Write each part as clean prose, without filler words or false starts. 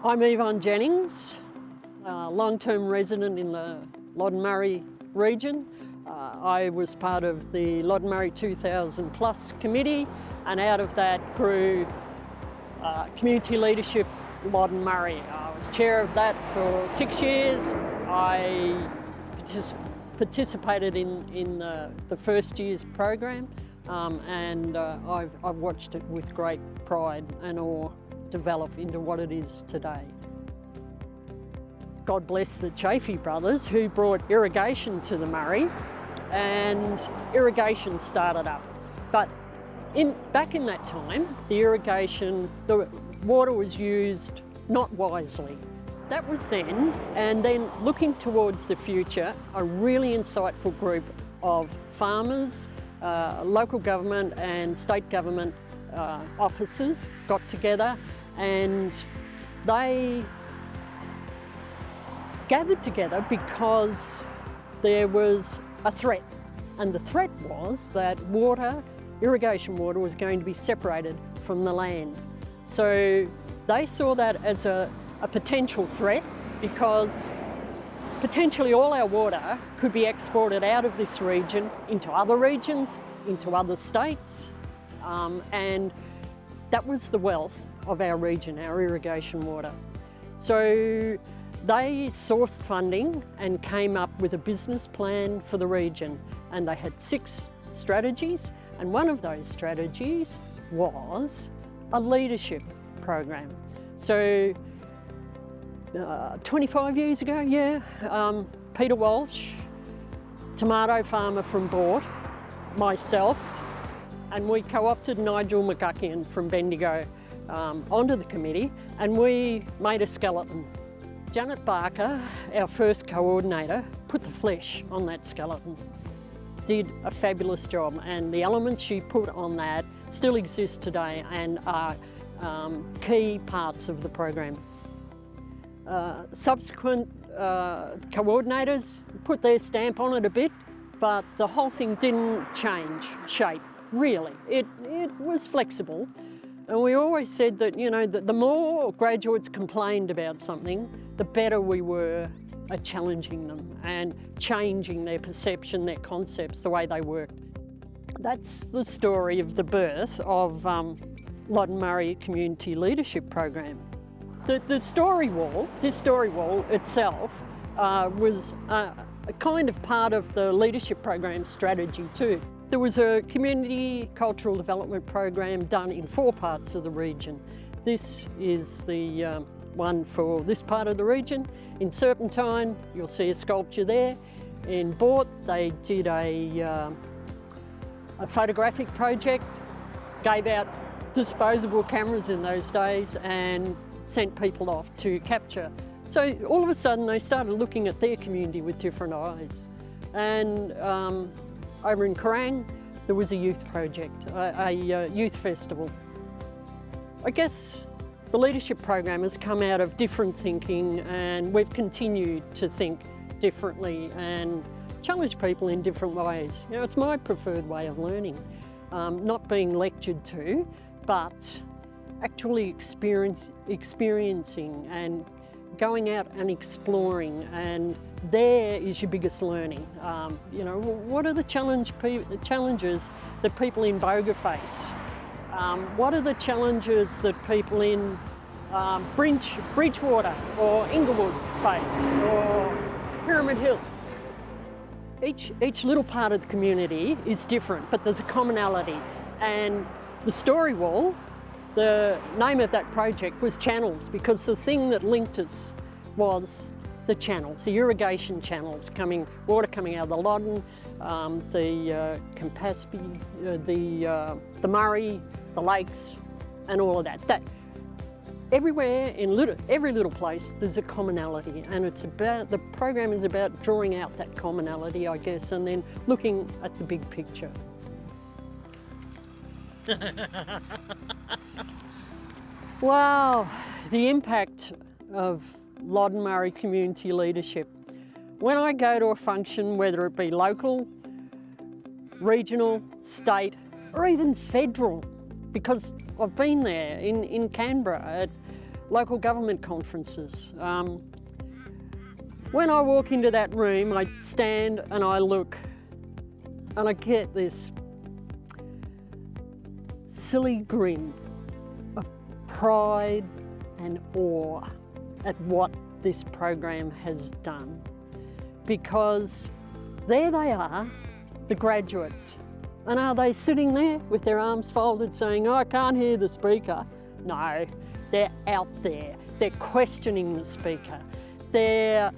I'm Yvonne Jennings, long-term resident in the Loddon region. I was part of the Loddon 2000 Plus committee, and out of that grew Community Leadership Loddon. I was chair of that for 6 years. I participated in the first year's program, and I've watched it with great pride and awe develop into what it is today. God bless the Chaffee brothers who brought irrigation to the Murray, and irrigation started up. But back in that time, the water was used not wisely. That was then, and then looking towards the future, a really insightful group of farmers, local government and state government officers got together, and they gathered together because there was a threat, and the threat was that irrigation water was going to be separated from the land. So they saw that as a potential threat, because potentially all our water could be exported out of this region into other regions, into other states, and that was the wealth of our region, our irrigation water. So they sourced funding and came up with a business plan for the region, and they had 6 strategies, and one of those strategies was a leadership program. So 25 years ago, Peter Walsh, tomato farmer from Boort, myself, and we co-opted Nigel McGuckian from Bendigo onto the committee, and we made a skeleton. Janet Barker, our first coordinator, put the flesh on that skeleton. Did a fabulous job, and the elements she put on that still exist today and are key parts of the program. Subsequent coordinators put their stamp on it a bit, but the whole thing didn't change shape, really. It was flexible, and we always said that, you know, that the more graduates complained about something, the better we were at challenging them and changing their perception, their concepts, the way they worked. That's the story of the birth of Loddon Community Leadership Program. This story wall itself was a kind of part of the leadership program strategy too. There was a community cultural development program done in 4 parts of the region. This is the one for this part of the region. In Serpentine, you'll see a sculpture there. In Boort, they did a photographic project, gave out disposable cameras in those days and sent people off to capture. So all of a sudden they started looking at their community with different eyes. And over in Kerrang, there was a youth project, a youth festival. I guess the leadership program has come out of different thinking, and we've continued to think differently and challenge people in different ways. You know, it's my preferred way of learning, not being lectured to, but actually experiencing and going out and exploring, and there is your biggest learning. You know, what are the challenges that people in Boga face? What are the challenges that people in Bridgewater or Inglewood face, or Pyramid Hill? Each little part of the community is different, but there's a commonality. And the story wall, the name of that project was Channels, because the thing that linked us was the channels, the irrigation channels, water coming out of the Loddon, the Campaspe, the Murray, the lakes, and all of that. Everywhere, in every little place, there's a commonality, and the program is about drawing out that commonality, I guess, and then looking at the big picture. Wow, the impact of Loddon community leadership. When I go to a function, whether it be local, regional, state, or even federal, because I've been there in Canberra at local government conferences. When I walk into that room, I stand and I look and I get this silly grin of pride and awe at what this program has done, because there they are, the graduates, and are they sitting there with their arms folded saying, "Oh, I can't hear the speaker"? No, they're out there, they're questioning the speaker, they're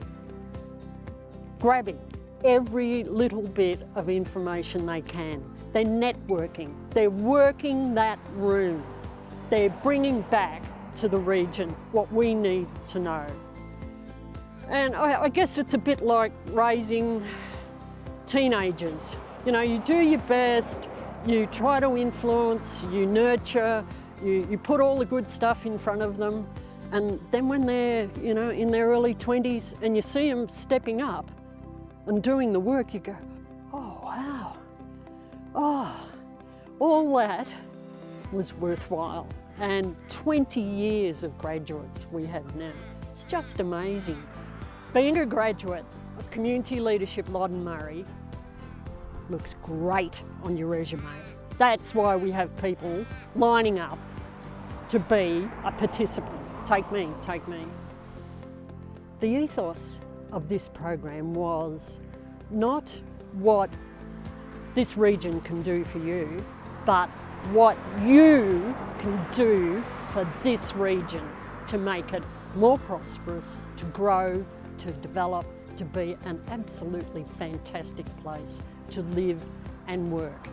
grabbing every little bit of information they can, they're networking, they're working that room, they're bringing back to the region what we need to know. And I guess it's a bit like raising teenagers. You know, you do your best, you try to influence, you nurture, you put all the good stuff in front of them, and then when they're, you know, in their early 20s and you see them stepping up and doing the work, you go, oh wow, oh, all that was worthwhile. And 20 years of graduates we have now. It's just amazing. Being a graduate of Community Leadership Loddon Murray looks great on your resume. That's why we have people lining up to be a participant. Take me, take me. The ethos of this program was not what this region can do for you, but what you can do for this region to make it more prosperous, to grow, to develop, to be an absolutely fantastic place to live and work.